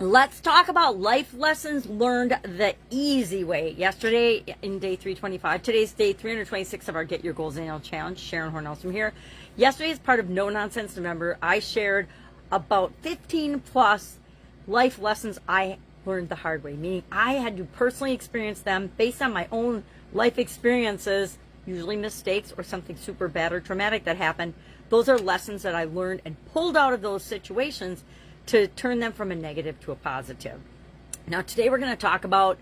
Let's talk about life lessons learned the easy way. Yesterday in day 325, today's day 326 of our Get Your Goals Annual Challenge. Sharon Horne-Ellstrom here. Yesterday, as part of No Nonsense November, I shared about 15 plus life lessons I learned the hard way, meaning I had to personally experience them based on my own life experiences, usually mistakes or something super bad or traumatic that happened. Those are lessons that I learned and pulled out of those situations to turn them from a negative to a positive. Now, today we're going to talk about,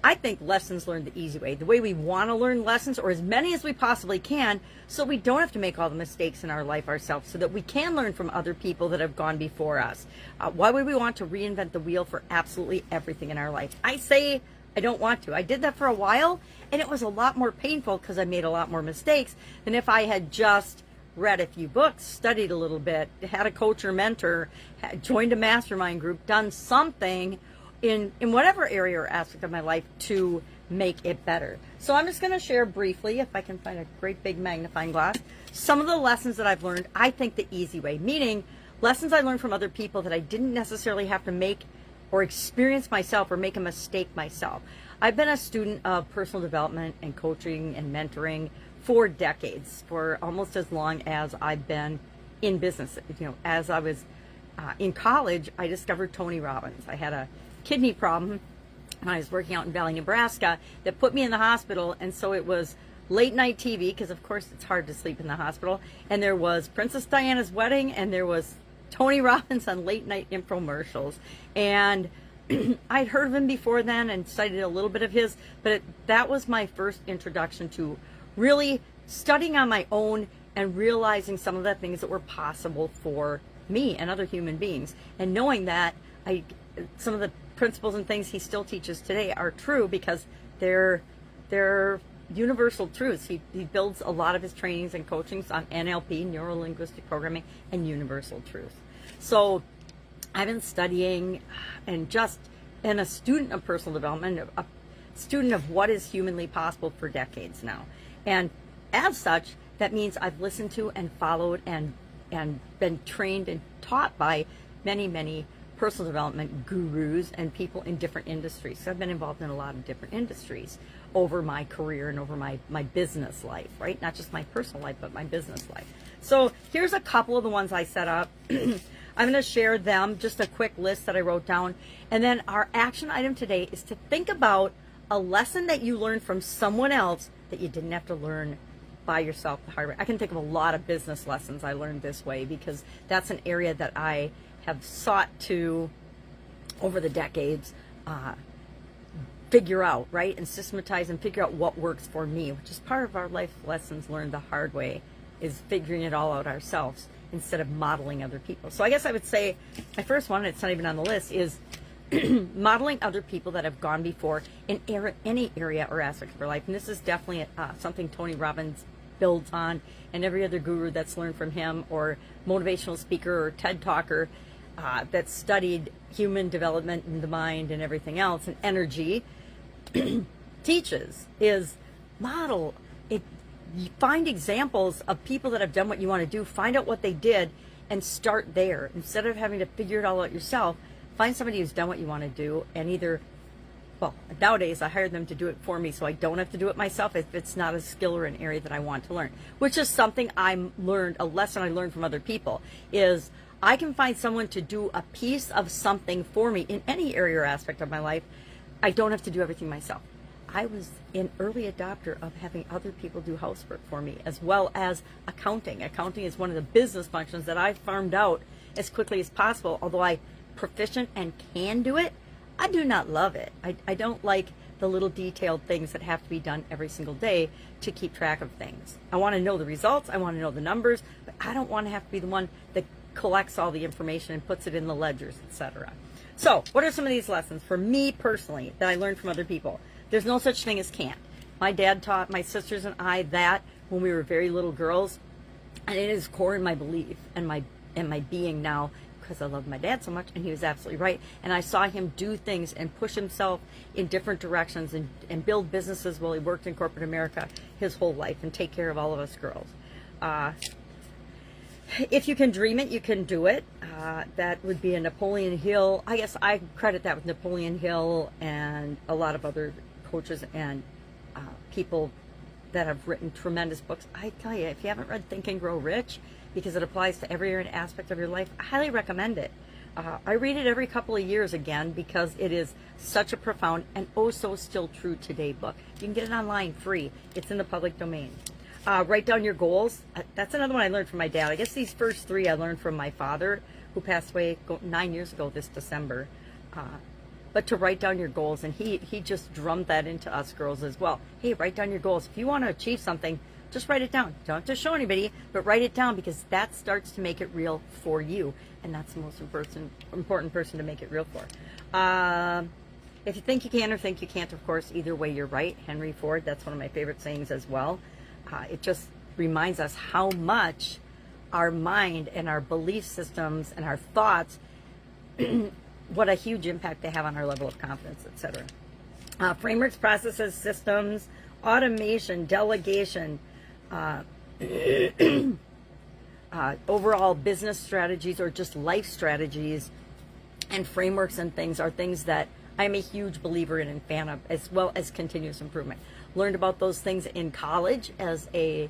I think, lessons learned the easy way, the way we want to learn lessons, or as many as we possibly can, so we don't have to make all the mistakes in our life ourselves, so that we can learn from other people that have gone before us. Why would we want to reinvent the wheel for absolutely everything in our life? I say I don't want to. I did that for a while, and it was a lot more painful because I made a lot more mistakes than if I had just read a few books, studied a little bit, had a coach or mentor, joined a mastermind group, done something in whatever area or aspect of my life to make it better. So I'm just going to share briefly, if I can find a great big magnifying glass, some of the lessons that I've learned, I think the easy way, meaning lessons I learned from other people that I didn't necessarily have to make or experience myself or make a mistake myself. I've been a student of personal development and coaching and mentoring for decades, for almost as long as I've been in business. As I was in college, I discovered Tony Robbins. I had a kidney problem when I was working out in Valley, Nebraska, that put me in the hospital, and so it was late night TV, because of course it's hard to sleep in the hospital, and there was Princess Diana's wedding, and there was Tony Robbins on late night infomercials, and I'd heard of him before then and studied a little bit of his, but that was my first introduction to really studying on my own and realizing some of the things that were possible for me and other human beings, and knowing that some of the principles and things he still teaches today are true because they're universal truths. He builds a lot of his trainings and coachings on NLP, neuro-linguistic programming, and universal truths. So I've been studying and a student of personal development, a student of what is humanly possible for decades now. And as such, that means I've listened to and followed and been trained and taught by many, many personal development gurus and people in different industries. So I've been involved in a lot of different industries over my career and over my business life, right? Not just my personal life, but my business life. So here's a couple of the ones I set up. I'm going to share them, just a quick list that I wrote down. And then our action item today is to think about a lesson that you learned from someone else that you didn't have to learn by yourself the hard way. I can think of a lot of business lessons I learned this way because that's an area that I have sought to, over the decades, figure out, right? And systematize and figure out what works for me, which is part of our life lessons learned the hard way, is figuring it all out ourselves instead of modeling other people. So I guess I would say my first one, it's not even on the list, is modeling other people that have gone before in any area or aspect of our life. And this is definitely something Tony Robbins builds on, and every other guru that's learned from him, or motivational speaker or TED talker that studied human development and the mind and everything else and energy teaches, is model it. You find examples of people that have done what you want to do, find out what they did, and start there. Instead of having to figure it all out yourself, find somebody who's done what you want to do, and nowadays I hire them to do it for me so I don't have to do it myself if it's not a skill or an area that I want to learn, which is something a lesson I learned from other people, is I can find someone to do a piece of something for me in any area or aspect of my life. I don't have to do everything myself. I was an early adopter of having other people do housework for me, as well as accounting. Accounting is one of the business functions that I farmed out as quickly as possible. Although I'm proficient and can do it, I do not love it. I don't like the little detailed things that have to be done every single day to keep track of things. I want to know the results, I want to know the numbers, but I don't want to have to be the one that collects all the information and puts it in the ledgers, etc. So, what are some of these lessons for me personally that I learned from other people? There's no such thing as can't. My dad taught my sisters and I that when we were very little girls, and it is core in my belief and my being now, because I love my dad so much, and he was absolutely right. And I saw him do things and push himself in different directions and build businesses while he worked in corporate America his whole life and take care of all of us girls. If you can dream it, you can do it. That would be a Napoleon Hill. I guess I credit that with Napoleon Hill and a lot of other coaches and people that have written tremendous books. I tell you, if you haven't read Think and Grow Rich, because it applies to every aspect of your life, I highly recommend it. I read it every couple of years again because it is such a profound and oh so still true today book. You can get it online free. It's in the public domain. Write down your goals. That's another one I learned from my dad. I guess these first three I learned from my father, who passed away 9 years ago this December. But to write down your goals, and he just drummed that into us girls as well. Hey, write down your goals. If you want to achieve something, just write it down. Don't have to show anybody, but write it down, because that starts to make it real for you. And that's the most important person to make it real for. If you think you can or think you can't, of course, either way, you're right. Henry Ford, that's one of my favorite sayings as well. It just reminds us how much our mind and our belief systems and our thoughts, what a huge impact they have on our level of confidence, etc. Frameworks, processes, systems, automation, delegation, overall business strategies or just life strategies and frameworks and things are things that I'm a huge believer in and fan of, as well as continuous improvement. Learned about those things in college as a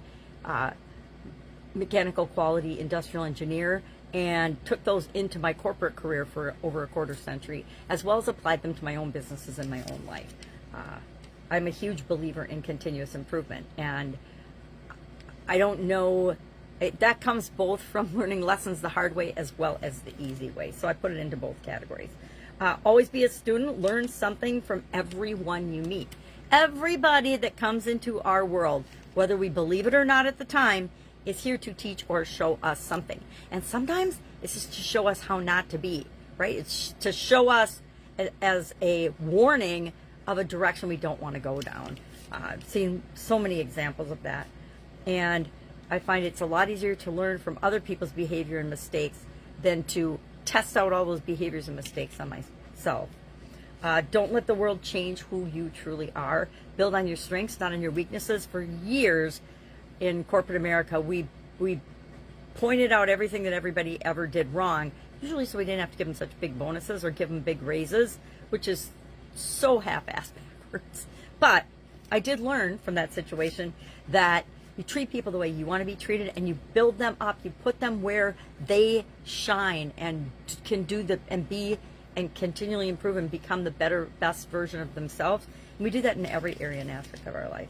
mechanical quality industrial engineer, and took those into my corporate career for over a quarter century, as well as applied them to my own businesses and my own life. I'm a huge believer in continuous improvement, and I don't know, that comes both from learning lessons the hard way as well as the easy way. So I put it into both categories. Always be a student. Learn something from everyone you meet. Everybody that comes into our world, whether we believe it or not at the time, is here to teach or show us something. And sometimes it's just to show us how not to be, right? It's to show us as a warning of a direction we don't want to go down. I've seen so many examples of that. And I find it's a lot easier to learn from other people's behavior and mistakes than to test out all those behaviors and mistakes on myself. Don't let the world change who you truly are. Build on your strengths, not on your weaknesses. For years in corporate America, we pointed out everything that everybody ever did wrong, usually so we didn't have to give them such big bonuses or give them big raises, which is so half-assed backwards. But I did learn from that situation that you treat people the way you want to be treated, and you build them up. You put them where they shine and can do and be and continually improve and become the best version of themselves. And we do that in every area and aspect of our life.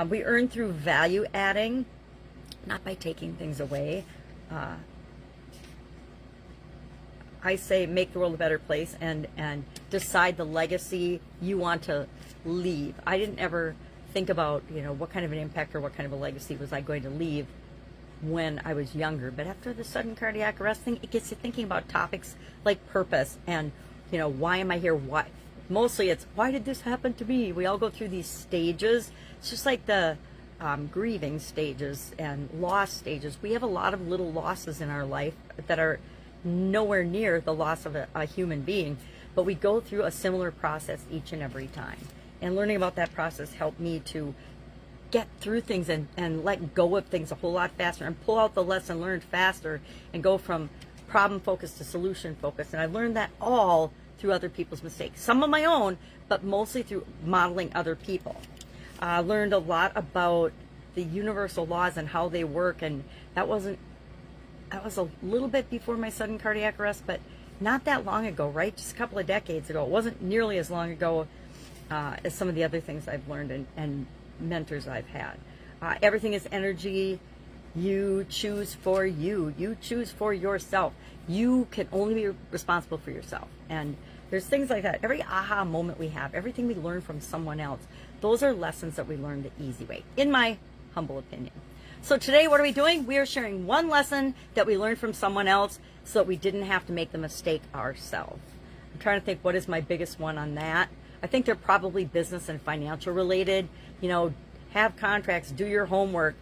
We earn through value adding, not by taking things away. I say make the world a better place and decide the legacy you want to leave. I didn't ever think about, what kind of an impact or what kind of a legacy was I going to leave when I was younger. But after the sudden cardiac arrest thing, it gets you thinking about topics like purpose and, why am I here? Why? Mostly it's, why did this happen to me? We all go through these stages. It's just like the grieving stages and loss stages. We have a lot of little losses in our life that are nowhere near the loss of a human being, but we go through a similar process each and every time. And learning about that process helped me to get through things and let go of things a whole lot faster and pull out the lesson learned faster and go from problem focused to solution focused. And I learned that all through other people's mistakes, some of my own, but mostly through modeling other people. I learned a lot about the universal laws and how they work, and that was a little bit before my sudden cardiac arrest, but not that long ago, right? Just a couple of decades ago. It wasn't nearly as long ago as some of the other things I've learned and mentors I've had. Everything is energy. You choose for you. You choose for yourself. You can only be responsible for yourself. And there's things like that. Every aha moment we have, everything we learn from someone else, those are lessons that we learn the easy way, in my humble opinion. So today, what are we doing? We are sharing one lesson that we learned from someone else so that we didn't have to make the mistake ourselves. I'm trying to think, what is my biggest one on that? I think they're probably business and financial related. Have contracts, do your homework,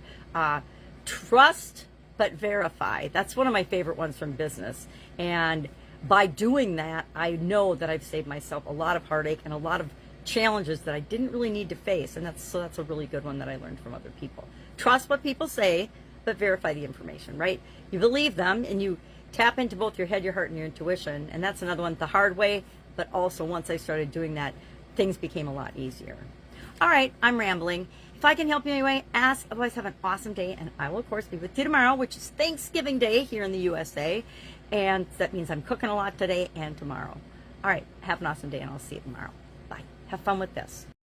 trust but verify. That's one of my favorite ones from business. And by doing that, I know that I've saved myself a lot of heartache and a lot of challenges that I didn't really need to face. And that's a really good one that I learned from other people. Trust what people say, but verify the information, right? You believe them and you tap into both your head, your heart, and your intuition. And that's another one the hard way, but also once I started doing that, things became a lot easier. All right, I'm rambling. If I can help you anyway, ask. Otherwise, have an awesome day, and I will, of course, be with you tomorrow, which is Thanksgiving Day here in the USA, and that means I'm cooking a lot today and tomorrow. All right, have an awesome day, and I'll see you tomorrow. Bye. Have fun with this.